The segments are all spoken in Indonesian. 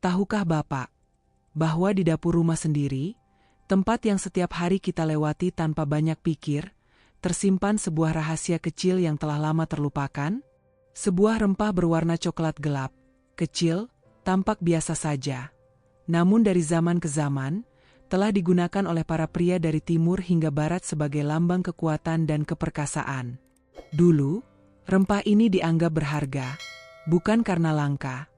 Tahukah Bapak, bahwa di dapur rumah sendiri, tempat yang setiap hari kita lewati tanpa banyak pikir, tersimpan sebuah rahasia kecil yang telah lama terlupakan? Sebuah rempah berwarna coklat gelap, kecil, tampak biasa saja. Namun dari zaman ke zaman, telah digunakan oleh para pria dari timur hingga barat sebagai lambang kekuatan dan keperkasaan. Dulu, rempah ini dianggap berharga, bukan karena langka,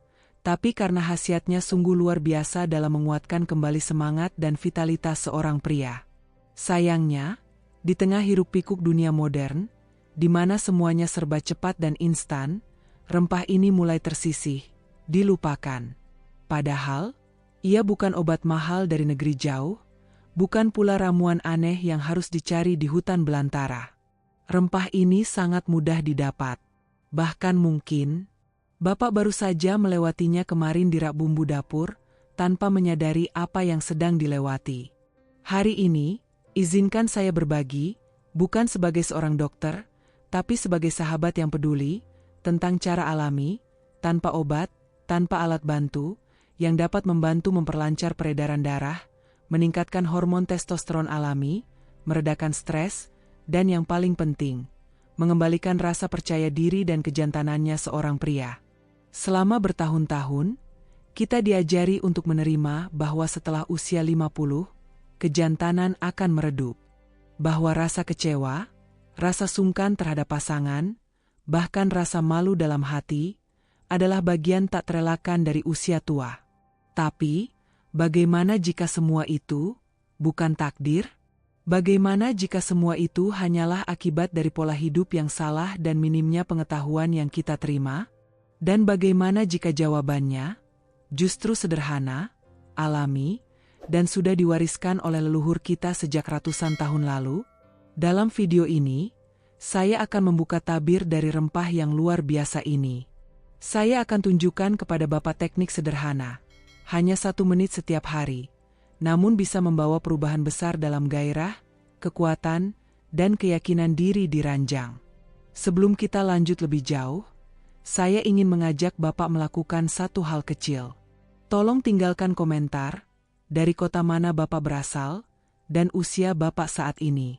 tapi karena khasiatnya sungguh luar biasa dalam menguatkan kembali semangat dan vitalitas seorang pria. Sayangnya, di tengah hiruk-pikuk dunia modern, di mana semuanya serba cepat dan instan, rempah ini mulai tersisih, dilupakan. Padahal, ia bukan obat mahal dari negeri jauh, bukan pula ramuan aneh yang harus dicari di hutan belantara. Rempah ini sangat mudah didapat. Bahkan mungkin, Bapak baru saja melewatinya kemarin di rak bumbu dapur, tanpa menyadari apa yang sedang dilewati. Hari ini, izinkan saya berbagi, bukan sebagai seorang dokter, tapi sebagai sahabat yang peduli, tentang cara alami, tanpa obat, tanpa alat bantu, yang dapat membantu memperlancar peredaran darah, meningkatkan hormon testosteron alami, meredakan stres, dan yang paling penting, mengembalikan rasa percaya diri dan kejantanannya seorang pria. Selama bertahun-tahun, kita diajari untuk menerima bahwa setelah usia 50, kejantanan akan meredup. Bahwa rasa kecewa, rasa sungkan terhadap pasangan, bahkan rasa malu dalam hati, adalah bagian tak terelakkan dari usia tua. Tapi, bagaimana jika semua itu bukan takdir? Bagaimana jika semua itu hanyalah akibat dari pola hidup yang salah dan minimnya pengetahuan yang kita terima? Dan bagaimana jika jawabannya justru sederhana, alami, dan sudah diwariskan oleh leluhur kita sejak ratusan tahun lalu? Dalam video ini, saya akan membuka tabir dari rempah yang luar biasa ini. Saya akan tunjukkan kepada Bapak teknik sederhana. Hanya 1 menit setiap hari, namun bisa membawa perubahan besar dalam gairah, kekuatan, dan keyakinan diri di ranjang. Sebelum kita lanjut lebih jauh, saya ingin mengajak Bapak melakukan satu hal kecil. Tolong tinggalkan komentar, dari kota mana Bapak berasal, dan usia Bapak saat ini.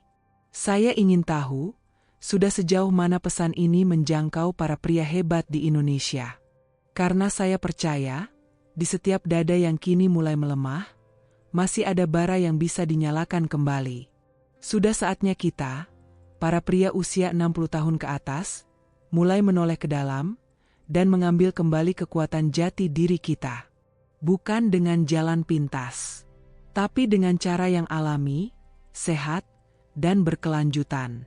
Saya ingin tahu, sudah sejauh mana pesan ini menjangkau para pria hebat di Indonesia. Karena saya percaya, di setiap dada yang kini mulai melemah, masih ada bara yang bisa dinyalakan kembali. Sudah saatnya kita, para pria usia 60 tahun ke atas, mulai menoleh ke dalam, dan mengambil kembali kekuatan jati diri kita. Bukan dengan jalan pintas, tapi dengan cara yang alami, sehat, dan berkelanjutan.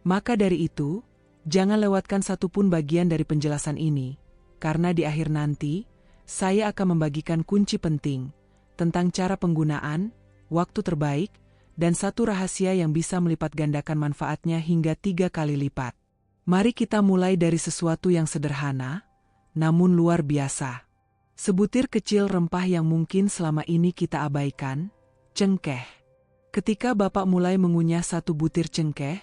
Maka dari itu, jangan lewatkan satupun bagian dari penjelasan ini, karena di akhir nanti, saya akan membagikan kunci penting tentang cara penggunaan, waktu terbaik, dan satu rahasia yang bisa melipat gandakan manfaatnya hingga 3 kali lipat. Mari kita mulai dari sesuatu yang sederhana, namun luar biasa. Sebutir kecil rempah yang mungkin selama ini kita abaikan, cengkeh. Ketika Bapak mulai mengunyah 1 butir cengkeh,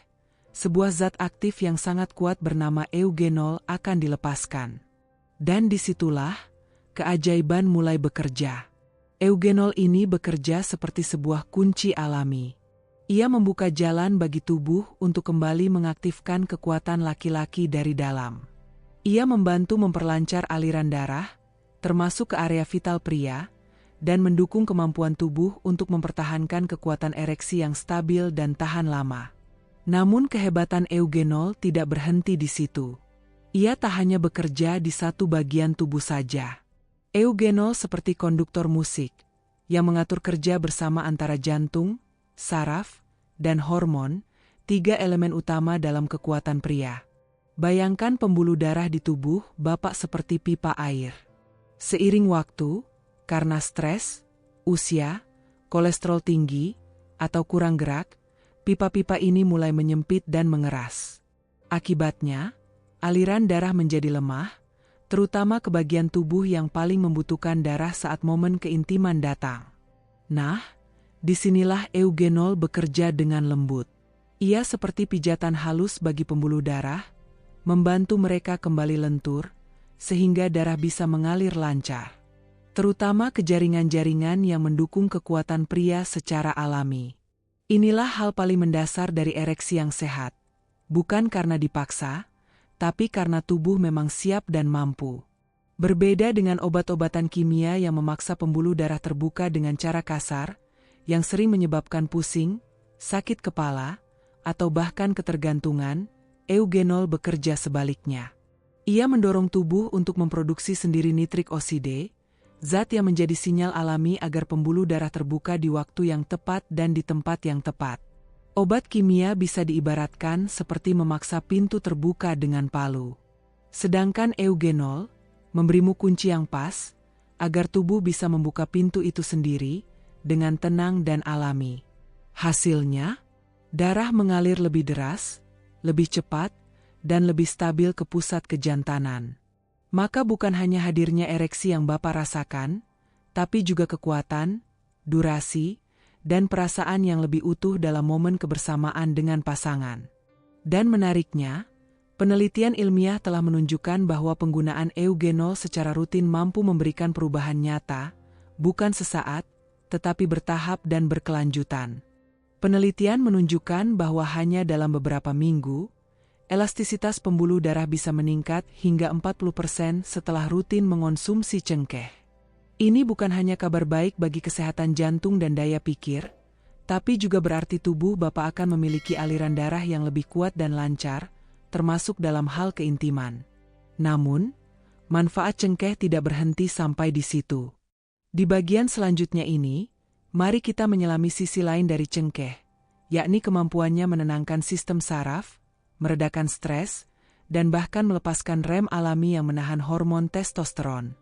sebuah zat aktif yang sangat kuat bernama eugenol akan dilepaskan. Dan disitulah, keajaiban mulai bekerja. Eugenol ini bekerja seperti sebuah kunci alami. Ia membuka jalan bagi tubuh untuk kembali mengaktifkan kekuatan laki-laki dari dalam. Ia membantu memperlancar aliran darah, termasuk ke area vital pria, dan mendukung kemampuan tubuh untuk mempertahankan kekuatan ereksi yang stabil dan tahan lama. Namun kehebatan eugenol tidak berhenti di situ. Ia tak hanya bekerja di satu bagian tubuh saja. Eugenol seperti konduktor musik, yang mengatur kerja bersama antara jantung, saraf, dan hormon, 3 elemen utama dalam kekuatan pria. Bayangkan pembuluh darah di tubuh Bapak seperti pipa air. Seiring waktu, karena stres, usia, kolesterol tinggi, atau kurang gerak, pipa-pipa ini mulai menyempit dan mengeras. Akibatnya, aliran darah menjadi lemah, terutama ke bagian tubuh yang paling membutuhkan darah saat momen keintiman datang. Nah, disinilah eugenol bekerja dengan lembut. Ia seperti pijatan halus bagi pembuluh darah, membantu mereka kembali lentur, sehingga darah bisa mengalir lancar. terutama ke jaringan-jaringan yang mendukung kekuatan pria secara alami. Inilah hal paling mendasar dari ereksi yang sehat. Bukan karena dipaksa, tapi karena tubuh memang siap dan mampu. Berbeda dengan obat-obatan kimia yang memaksa pembuluh darah terbuka dengan cara kasar, yang sering menyebabkan pusing, sakit kepala, atau bahkan ketergantungan, eugenol bekerja sebaliknya. Ia mendorong tubuh untuk memproduksi sendiri nitrik oside, zat yang menjadi sinyal alami agar pembuluh darah terbuka di waktu yang tepat dan di tempat yang tepat. Obat kimia bisa diibaratkan seperti memaksa pintu terbuka dengan palu. Sedangkan eugenol memberimu kunci yang pas, agar tubuh bisa membuka pintu itu sendiri, dengan tenang dan alami. Hasilnya, darah mengalir lebih deras, lebih cepat, dan lebih stabil ke pusat kejantanan. Maka bukan hanya hadirnya ereksi yang Bapak rasakan, tapi juga kekuatan, durasi, dan perasaan yang lebih utuh dalam momen kebersamaan dengan pasangan. Dan menariknya, penelitian ilmiah telah menunjukkan bahwa penggunaan eugenol secara rutin mampu memberikan perubahan nyata, bukan sesaat, tetapi bertahap dan berkelanjutan. Penelitian menunjukkan bahwa hanya dalam beberapa minggu, elastisitas pembuluh darah bisa meningkat hingga 40% setelah rutin mengonsumsi cengkeh. Ini bukan hanya kabar baik bagi kesehatan jantung dan daya pikir, tapi juga berarti tubuh Bapak akan memiliki aliran darah yang lebih kuat dan lancar, termasuk dalam hal keintiman. Namun, manfaat cengkeh tidak berhenti sampai di situ. Di bagian selanjutnya ini, mari kita menyelami sisi lain dari cengkeh, yakni kemampuannya menenangkan sistem saraf, meredakan stres, dan bahkan melepaskan rem alami yang menahan hormon testosteron.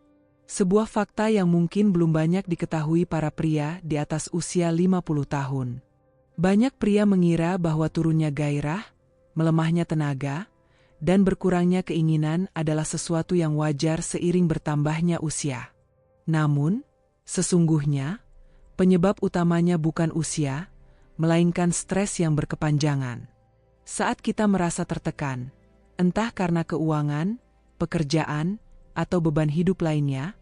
Sebuah fakta yang mungkin belum banyak diketahui para pria di atas usia 50 tahun. Banyak pria mengira bahwa turunnya gairah, melemahnya tenaga, dan berkurangnya keinginan adalah sesuatu yang wajar seiring bertambahnya usia. Namun, sesungguhnya, penyebab utamanya bukan usia, melainkan stres yang berkepanjangan. Saat kita merasa tertekan, entah karena keuangan, pekerjaan, atau beban hidup lainnya,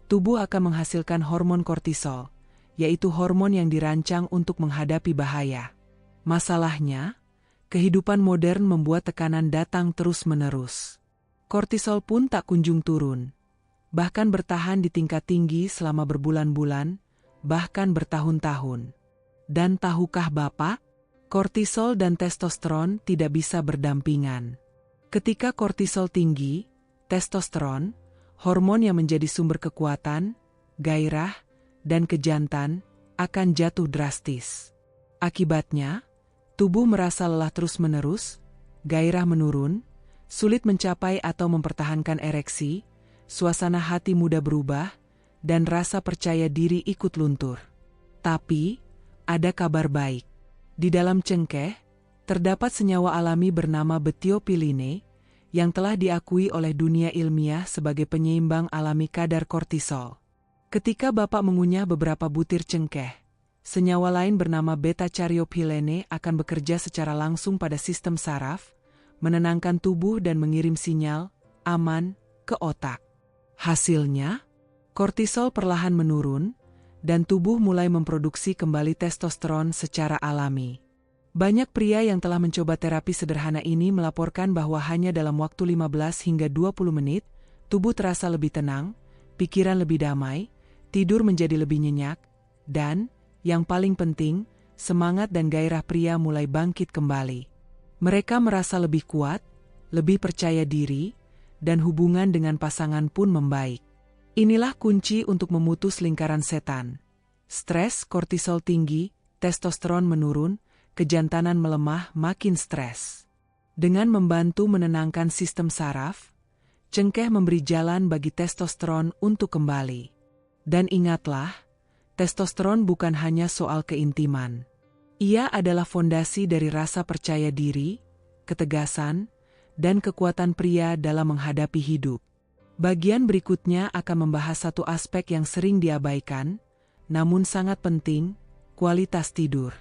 tubuh akan menghasilkan hormon kortisol, yaitu hormon yang dirancang untuk menghadapi bahaya. Masalahnya, kehidupan modern membuat tekanan datang terus-menerus. Kortisol pun tak kunjung turun, bahkan bertahan di tingkat tinggi selama berbulan-bulan, bahkan bertahun-tahun. Dan tahukah Bapak, kortisol dan testosteron tidak bisa berdampingan. Ketika kortisol tinggi, testosteron, hormon yang menjadi sumber kekuatan, gairah, dan kejantan, akan jatuh drastis. Akibatnya, tubuh merasa lelah terus-menerus, gairah menurun, sulit mencapai atau mempertahankan ereksi, suasana hati mudah berubah, dan rasa percaya diri ikut luntur. Tapi, ada kabar baik. Di dalam cengkeh, terdapat senyawa alami bernama betiopiline, yang telah diakui oleh dunia ilmiah sebagai penyeimbang alami kadar kortisol. Ketika Bapak mengunyah beberapa butir cengkeh, senyawa lain bernama beta-caryopylene akan bekerja secara langsung pada sistem saraf, menenangkan tubuh dan mengirim sinyal aman ke otak. Hasilnya, kortisol perlahan menurun, dan tubuh mulai memproduksi kembali testosteron secara alami. Banyak pria yang telah mencoba terapi sederhana ini melaporkan bahwa hanya dalam waktu 15 hingga 20 menit, tubuh terasa lebih tenang, pikiran lebih damai, tidur menjadi lebih nyenyak, dan, yang paling penting, semangat dan gairah pria mulai bangkit kembali. Mereka merasa lebih kuat, lebih percaya diri, dan hubungan dengan pasangan pun membaik. Inilah kunci untuk memutus lingkaran setan. Stres, kortisol tinggi, testosteron menurun, kejantanan melemah, makin stres. Dengan membantu menenangkan sistem saraf, cengkeh memberi jalan bagi testosteron untuk kembali. Dan ingatlah, testosteron bukan hanya soal keintiman. Ia adalah fondasi dari rasa percaya diri, ketegasan, dan kekuatan pria dalam menghadapi hidup. Bagian berikutnya akan membahas satu aspek yang sering diabaikan, namun sangat penting, kualitas tidur.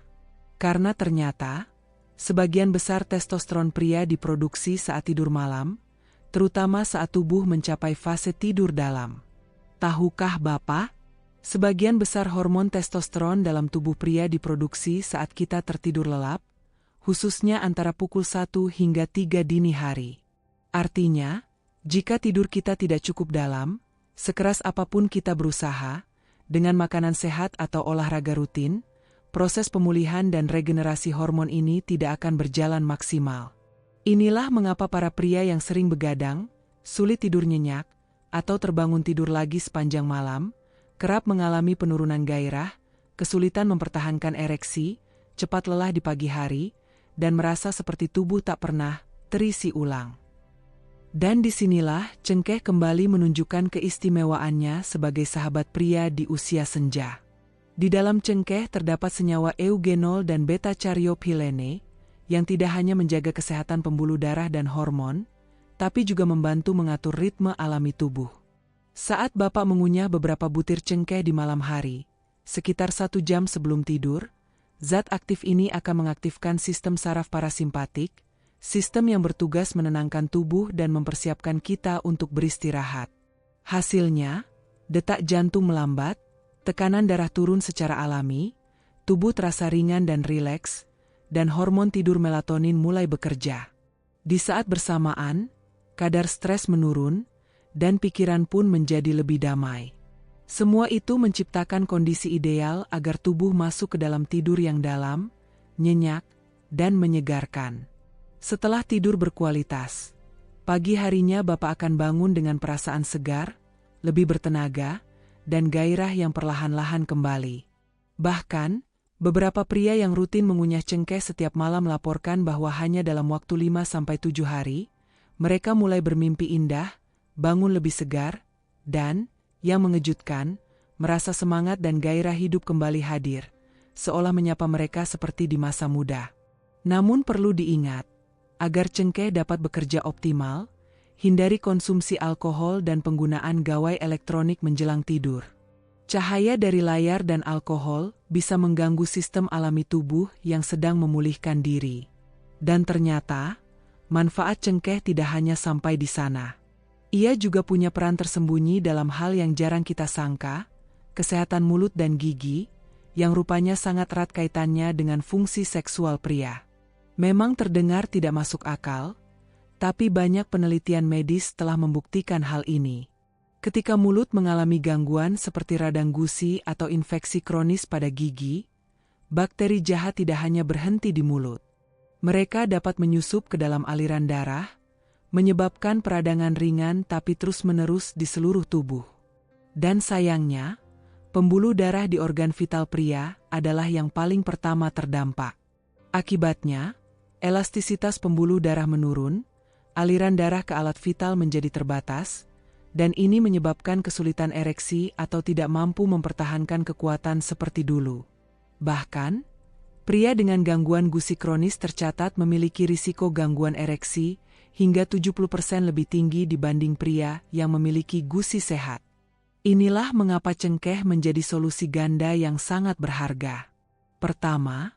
Karena ternyata, sebagian besar testosteron pria diproduksi saat tidur malam, terutama saat tubuh mencapai fase tidur dalam. Tahukah Bapak? Sebagian besar hormon testosteron dalam tubuh pria diproduksi saat kita tertidur lelap, khususnya antara pukul 1 hingga 3 dini hari. Artinya, jika tidur kita tidak cukup dalam, sekeras apapun kita berusaha, dengan makanan sehat atau olahraga rutin, proses pemulihan dan regenerasi hormon ini tidak akan berjalan maksimal. Inilah mengapa para pria yang sering begadang, sulit tidur nyenyak, atau terbangun tidur lagi sepanjang malam, kerap mengalami penurunan gairah, kesulitan mempertahankan ereksi, cepat lelah di pagi hari, dan merasa seperti tubuh tak pernah terisi ulang. Dan disinilah cengkeh kembali menunjukkan keistimewaannya sebagai sahabat pria di usia senja. Di dalam cengkeh terdapat senyawa eugenol dan beta-caryophyllene, yang tidak hanya menjaga kesehatan pembuluh darah dan hormon, tapi juga membantu mengatur ritme alami tubuh. Saat Bapak mengunyah beberapa butir cengkeh di malam hari, sekitar 1 jam sebelum tidur, zat aktif ini akan mengaktifkan sistem saraf parasimpatik, sistem yang bertugas menenangkan tubuh dan mempersiapkan kita untuk beristirahat. Hasilnya, detak jantung melambat, tekanan darah turun secara alami, tubuh terasa ringan dan rileks, dan hormon tidur melatonin mulai bekerja. Di saat bersamaan, kadar stres menurun, dan pikiran pun menjadi lebih damai. Semua itu menciptakan kondisi ideal agar tubuh masuk ke dalam tidur yang dalam, nyenyak, dan menyegarkan. Setelah tidur berkualitas, pagi harinya Bapak akan bangun dengan perasaan segar, lebih bertenaga, dan gairah yang perlahan-lahan kembali. Bahkan, beberapa pria yang rutin mengunyah cengkeh setiap malam melaporkan bahwa hanya dalam waktu 5-7 hari, mereka mulai bermimpi indah, bangun lebih segar, dan, yang mengejutkan, merasa semangat dan gairah hidup kembali hadir, seolah menyapa mereka seperti di masa muda. Namun perlu diingat, agar cengkeh dapat bekerja optimal, hindari konsumsi alkohol dan penggunaan gawai elektronik menjelang tidur. Cahaya dari layar dan alkohol bisa mengganggu sistem alami tubuh yang sedang memulihkan diri. Dan ternyata, manfaat cengkeh tidak hanya sampai di sana. Ia juga punya peran tersembunyi dalam hal yang jarang kita sangka, kesehatan mulut dan gigi, yang rupanya sangat erat kaitannya dengan fungsi seksual pria. Memang terdengar tidak masuk akal, tapi banyak penelitian medis telah membuktikan hal ini. Ketika mulut mengalami gangguan seperti radang gusi atau infeksi kronis pada gigi, bakteri jahat tidak hanya berhenti di mulut. Mereka dapat menyusup ke dalam aliran darah, menyebabkan peradangan ringan tapi terus-menerus di seluruh tubuh. Dan sayangnya, pembuluh darah di organ vital pria adalah yang paling pertama terdampak. Akibatnya, elastisitas pembuluh darah menurun, aliran darah ke alat vital menjadi terbatas, dan ini menyebabkan kesulitan ereksi atau tidak mampu mempertahankan kekuatan seperti dulu. Bahkan, pria dengan gangguan gusi kronis tercatat memiliki risiko gangguan ereksi hingga 70% lebih tinggi dibanding pria yang memiliki gusi sehat. Inilah mengapa cengkeh menjadi solusi ganda yang sangat berharga. Pertama,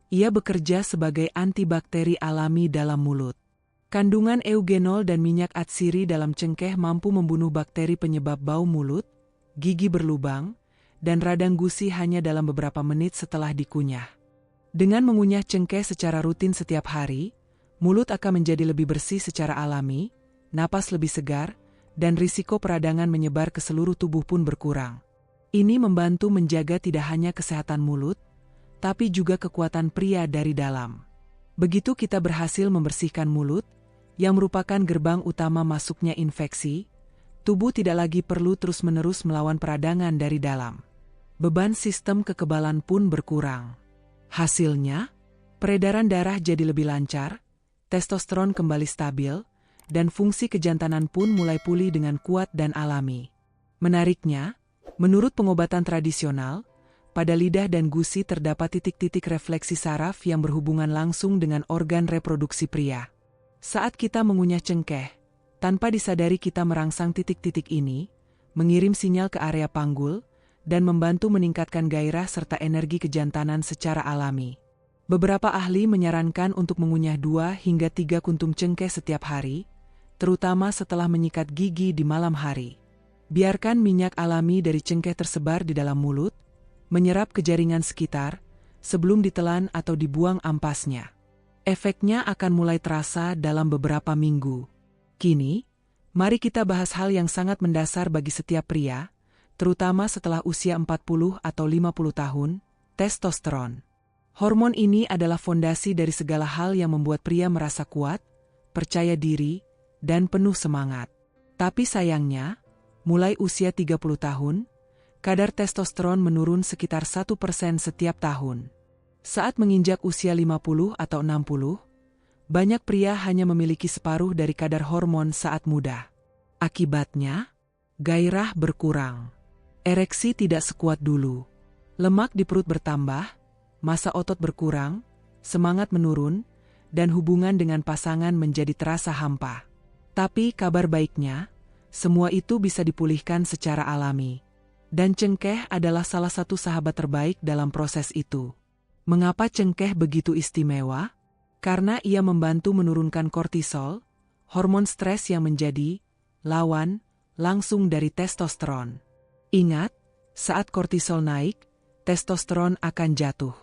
ia bekerja sebagai antibakteri alami dalam mulut. Kandungan eugenol dan minyak atsiri dalam cengkeh mampu membunuh bakteri penyebab bau mulut, gigi berlubang, dan radang gusi hanya dalam beberapa menit setelah dikunyah. Dengan mengunyah cengkeh secara rutin setiap hari, mulut akan menjadi lebih bersih secara alami, napas lebih segar, dan risiko peradangan menyebar ke seluruh tubuh pun berkurang. Ini membantu menjaga tidak hanya kesehatan mulut, tapi juga kekuatan pria dari dalam. Begitu kita berhasil membersihkan mulut, yang merupakan gerbang utama masuknya infeksi, tubuh tidak lagi perlu terus-menerus melawan peradangan dari dalam. Beban sistem kekebalan pun berkurang. Hasilnya, peredaran darah jadi lebih lancar, testosteron kembali stabil, dan fungsi kejantanan pun mulai pulih dengan kuat dan alami. Menariknya, menurut pengobatan tradisional, pada lidah dan gusi terdapat titik-titik refleksi saraf yang berhubungan langsung dengan organ reproduksi pria. Saat kita mengunyah cengkeh, tanpa disadari kita merangsang titik-titik ini, mengirim sinyal ke area panggul, dan membantu meningkatkan gairah serta energi kejantanan secara alami. Beberapa ahli menyarankan untuk mengunyah 2 hingga 3 kuntum cengkeh setiap hari, terutama setelah menyikat gigi di malam hari. Biarkan minyak alami dari cengkeh tersebar di dalam mulut, menyerap ke jaringan sekitar, sebelum ditelan atau dibuang ampasnya. Efeknya akan mulai terasa dalam beberapa minggu. Kini, mari kita bahas hal yang sangat mendasar bagi setiap pria, terutama setelah usia 40 atau 50 tahun, testosteron. Hormon ini adalah fondasi dari segala hal yang membuat pria merasa kuat, percaya diri, dan penuh semangat. Tapi sayangnya, mulai usia 30 tahun, kadar testosteron menurun sekitar 1% setiap tahun. Saat menginjak usia 50 atau 60, banyak pria hanya memiliki separuh dari kadar hormon saat muda. Akibatnya, gairah berkurang. Ereksi tidak sekuat dulu. Lemak di perut bertambah, massa otot berkurang, semangat menurun, dan hubungan dengan pasangan menjadi terasa hampa. Tapi kabar baiknya, semua itu bisa dipulihkan secara alami. Dan cengkeh adalah salah satu sahabat terbaik dalam proses itu. Mengapa cengkeh begitu istimewa? Karena ia membantu menurunkan kortisol, hormon stres yang menjadi lawan langsung dari testosteron. Ingat, saat kortisol naik, testosteron akan jatuh.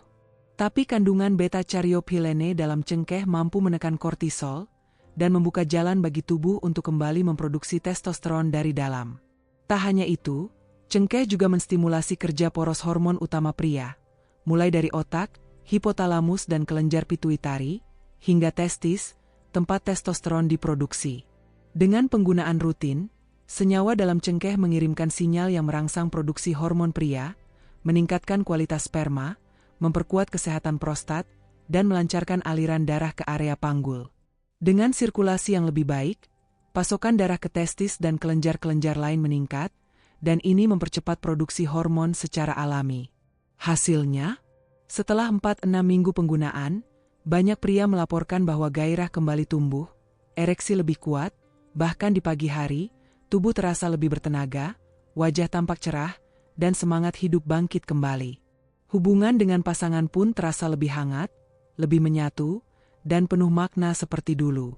Tapi kandungan beta-caryophyllene dalam cengkeh mampu menekan kortisol dan membuka jalan bagi tubuh untuk kembali memproduksi testosteron dari dalam. Tak hanya itu, cengkeh juga menstimulasi kerja poros hormon utama pria, mulai dari otak, hipotalamus dan kelenjar pituitari, hingga testis, tempat testosteron diproduksi. Dengan penggunaan rutin, senyawa dalam cengkeh mengirimkan sinyal yang merangsang produksi hormon pria, meningkatkan kualitas sperma, memperkuat kesehatan prostat, dan melancarkan aliran darah ke area panggul. Dengan sirkulasi yang lebih baik, pasokan darah ke testis dan kelenjar-kelenjar lain meningkat, dan ini mempercepat produksi hormon secara alami. Hasilnya, setelah 4-6 minggu penggunaan, banyak pria melaporkan bahwa gairah kembali tumbuh, ereksi lebih kuat, bahkan di pagi hari, tubuh terasa lebih bertenaga, wajah tampak cerah, dan semangat hidup bangkit kembali. Hubungan dengan pasangan pun terasa lebih hangat, lebih menyatu, dan penuh makna seperti dulu.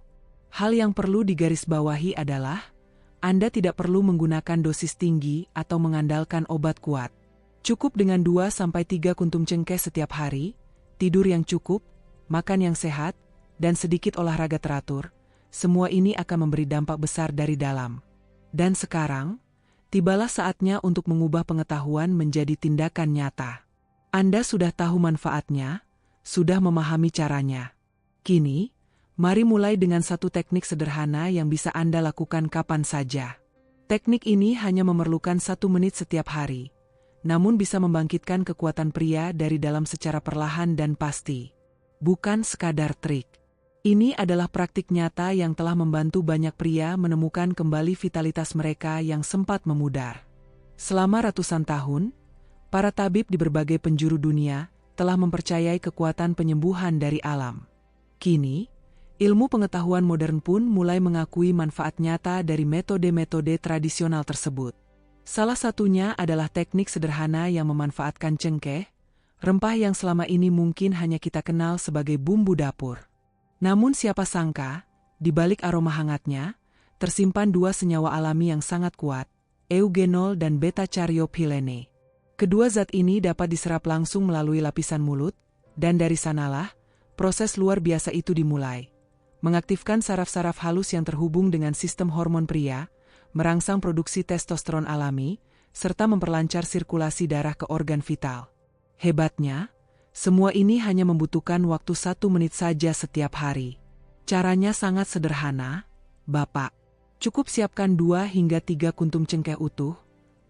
Hal yang perlu digarisbawahi adalah, Anda tidak perlu menggunakan dosis tinggi atau mengandalkan obat kuat. Cukup dengan 2-3 kuntum cengkeh setiap hari, tidur yang cukup, makan yang sehat, dan sedikit olahraga teratur. Semua ini akan memberi dampak besar dari dalam. Dan sekarang, tibalah saatnya untuk mengubah pengetahuan menjadi tindakan nyata. Anda sudah tahu manfaatnya, sudah memahami caranya. Kini, mari mulai dengan satu teknik sederhana yang bisa Anda lakukan kapan saja. Teknik ini hanya memerlukan 1 menit setiap hari, namun bisa membangkitkan kekuatan pria dari dalam secara perlahan dan pasti. Bukan sekadar trik. Ini adalah praktik nyata yang telah membantu banyak pria menemukan kembali vitalitas mereka yang sempat memudar. Selama ratusan tahun, para tabib di berbagai penjuru dunia telah mempercayai kekuatan penyembuhan dari alam. Kini, ilmu pengetahuan modern pun mulai mengakui manfaat nyata dari metode-metode tradisional tersebut. Salah satunya adalah teknik sederhana yang memanfaatkan cengkeh, rempah yang selama ini mungkin hanya kita kenal sebagai bumbu dapur. Namun siapa sangka, di balik aroma hangatnya, tersimpan 2 senyawa alami yang sangat kuat, eugenol dan beta-caryophyllene. Kedua zat ini dapat diserap langsung melalui lapisan mulut, dan dari sanalah, proses luar biasa itu dimulai. Mengaktifkan saraf-saraf halus yang terhubung dengan sistem hormon pria, merangsang produksi testosteron alami, serta memperlancar sirkulasi darah ke organ vital. Hebatnya, semua ini hanya membutuhkan waktu 1 menit saja setiap hari. Caranya sangat sederhana, Bapak. Cukup siapkan 2-3 kuntum cengkeh utuh,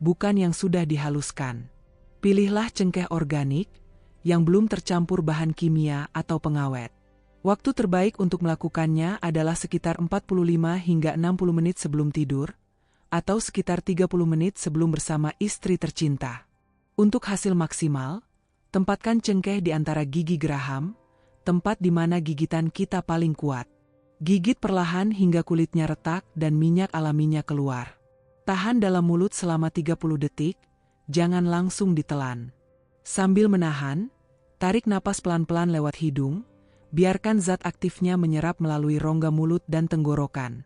bukan yang sudah dihaluskan. Pilihlah cengkeh organik, yang belum tercampur bahan kimia atau pengawet. Waktu terbaik untuk melakukannya adalah sekitar 45-60 menit sebelum tidur, atau sekitar 30 menit sebelum bersama istri tercinta. Untuk hasil maksimal, tempatkan cengkeh di antara gigi geraham, tempat di mana gigitan kita paling kuat. Gigit perlahan hingga kulitnya retak dan minyak alaminya keluar. Tahan dalam mulut selama 30 detik, jangan langsung ditelan. Sambil menahan, tarik napas pelan-pelan lewat hidung, biarkan zat aktifnya menyerap melalui rongga mulut dan tenggorokan.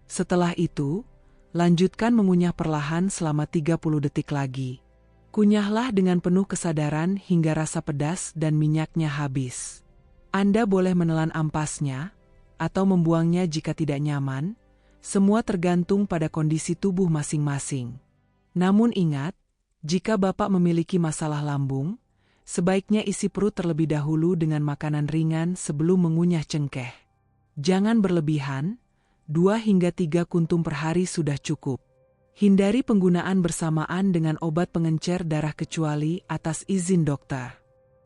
Setelah itu, Lanjutkan mengunyah perlahan selama 30 detik lagi. Kunyahlah dengan penuh kesadaran hingga rasa pedas dan minyaknya habis. Anda boleh menelan ampasnya, atau membuangnya jika tidak nyaman, semua tergantung pada kondisi tubuh masing-masing. Namun ingat, jika Bapak memiliki masalah lambung, sebaiknya isi perut terlebih dahulu dengan makanan ringan sebelum mengunyah cengkeh. Jangan berlebihan, 2 hingga 3 kuntum per hari sudah cukup. Hindari penggunaan bersamaan dengan obat pengencer darah kecuali atas izin dokter.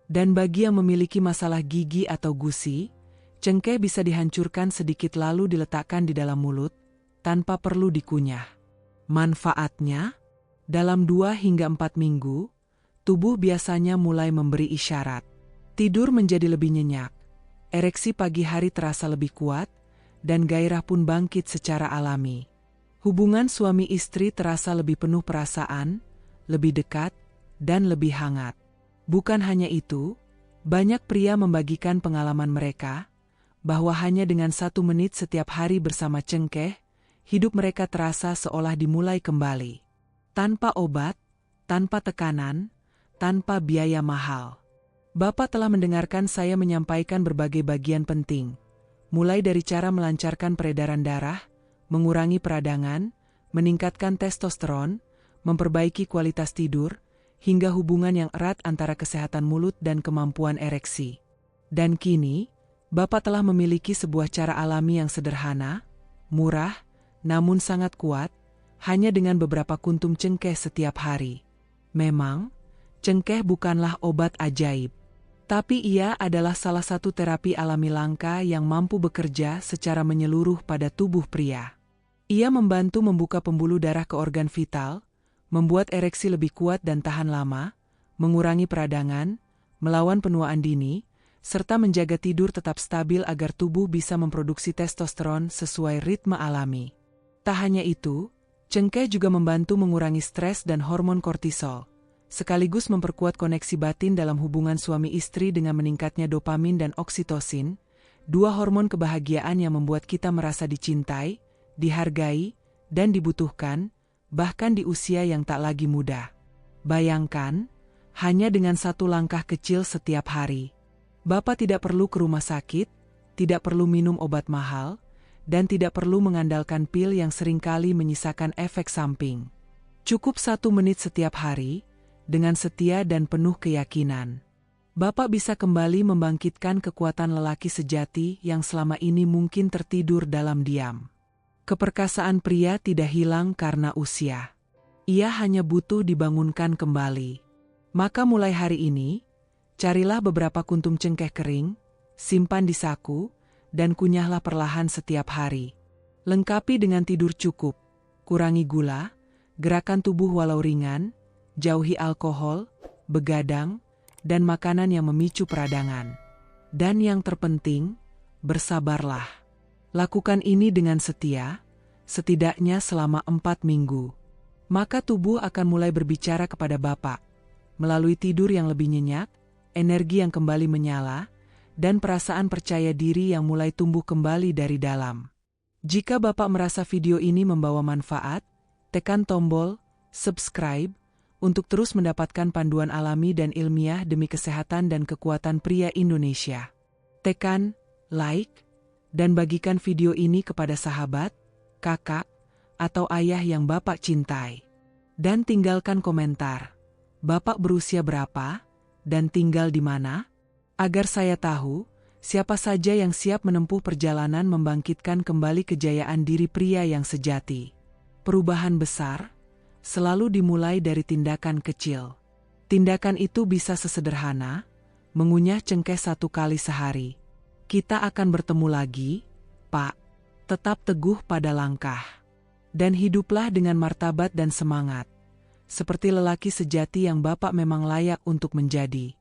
Dan bagi yang memiliki masalah gigi atau gusi, cengkeh bisa dihancurkan sedikit lalu diletakkan di dalam mulut, tanpa perlu dikunyah. Manfaatnya, dalam 2 hingga 4 minggu, tubuh biasanya mulai memberi isyarat. Tidur menjadi lebih nyenyak, ereksi pagi hari terasa lebih kuat, dan gairah pun bangkit secara alami. Hubungan suami istri terasa lebih penuh perasaan, lebih dekat, dan lebih hangat. Bukan hanya itu, banyak pria membagikan pengalaman mereka, bahwa hanya dengan 1 menit setiap hari bersama cengkeh, hidup mereka terasa seolah dimulai kembali. Tanpa obat, tanpa tekanan, tanpa biaya mahal. Bapak telah mendengarkan saya menyampaikan berbagai bagian penting, mulai dari cara melancarkan peredaran darah, mengurangi peradangan, meningkatkan testosteron, memperbaiki kualitas tidur, hingga hubungan yang erat antara kesehatan mulut dan kemampuan ereksi. Dan kini, Bapak telah memiliki sebuah cara alami yang sederhana, murah, namun sangat kuat, hanya dengan beberapa kuntum cengkeh setiap hari. Memang, cengkeh bukanlah obat ajaib. Tapi ia adalah salah satu terapi alami langka yang mampu bekerja secara menyeluruh pada tubuh pria. Ia membantu membuka pembuluh darah ke organ vital, membuat ereksi lebih kuat dan tahan lama, mengurangi peradangan, melawan penuaan dini, serta menjaga tidur tetap stabil agar tubuh bisa memproduksi testosteron sesuai ritme alami. Tak hanya itu, cengkeh juga membantu mengurangi stres dan hormon kortisol, sekaligus memperkuat koneksi batin dalam hubungan suami istri dengan meningkatnya dopamin dan oksitosin, 2 hormon kebahagiaan yang membuat kita merasa dicintai, dihargai, dan dibutuhkan, bahkan di usia yang tak lagi muda. Bayangkan, hanya dengan 1 langkah kecil setiap hari. Bapak tidak perlu ke rumah sakit, tidak perlu minum obat mahal, dan tidak perlu mengandalkan pil yang seringkali menyisakan efek samping. Cukup 1 menit setiap hari, dengan setia dan penuh keyakinan. Bapak bisa kembali membangkitkan kekuatan lelaki sejati yang selama ini mungkin tertidur dalam diam. Keperkasaan pria tidak hilang karena usia. Ia hanya butuh dibangunkan kembali. Maka mulai hari ini, carilah beberapa kuntum cengkeh kering, simpan di saku, dan kunyahlah perlahan setiap hari. Lengkapi dengan tidur cukup, kurangi gula, gerakan tubuh walau ringan, jauhi alkohol, begadang, dan makanan yang memicu peradangan. Dan yang terpenting, bersabarlah. Lakukan ini dengan setia, setidaknya selama 4 minggu. Maka tubuh akan mulai berbicara kepada Bapak, melalui tidur yang lebih nyenyak, energi yang kembali menyala, dan perasaan percaya diri yang mulai tumbuh kembali dari dalam. Jika Bapak merasa video ini membawa manfaat, tekan tombol subscribe, untuk terus mendapatkan panduan alami dan ilmiah demi kesehatan dan kekuatan pria Indonesia. Tekan like, dan bagikan video ini kepada sahabat, kakak, atau ayah yang Bapak cintai. Dan tinggalkan komentar, Bapak berusia berapa, dan tinggal di mana? Agar saya tahu, siapa saja yang siap menempuh perjalanan membangkitkan kembali kejayaan diri pria yang sejati. Perubahan besar selalu dimulai dari tindakan kecil. Tindakan itu bisa sesederhana, mengunyah cengkeh 1 kali sehari. Kita akan bertemu lagi, Pak. Tetap teguh pada langkah. Dan hiduplah dengan martabat dan semangat, seperti lelaki sejati yang Bapak memang layak untuk menjadi.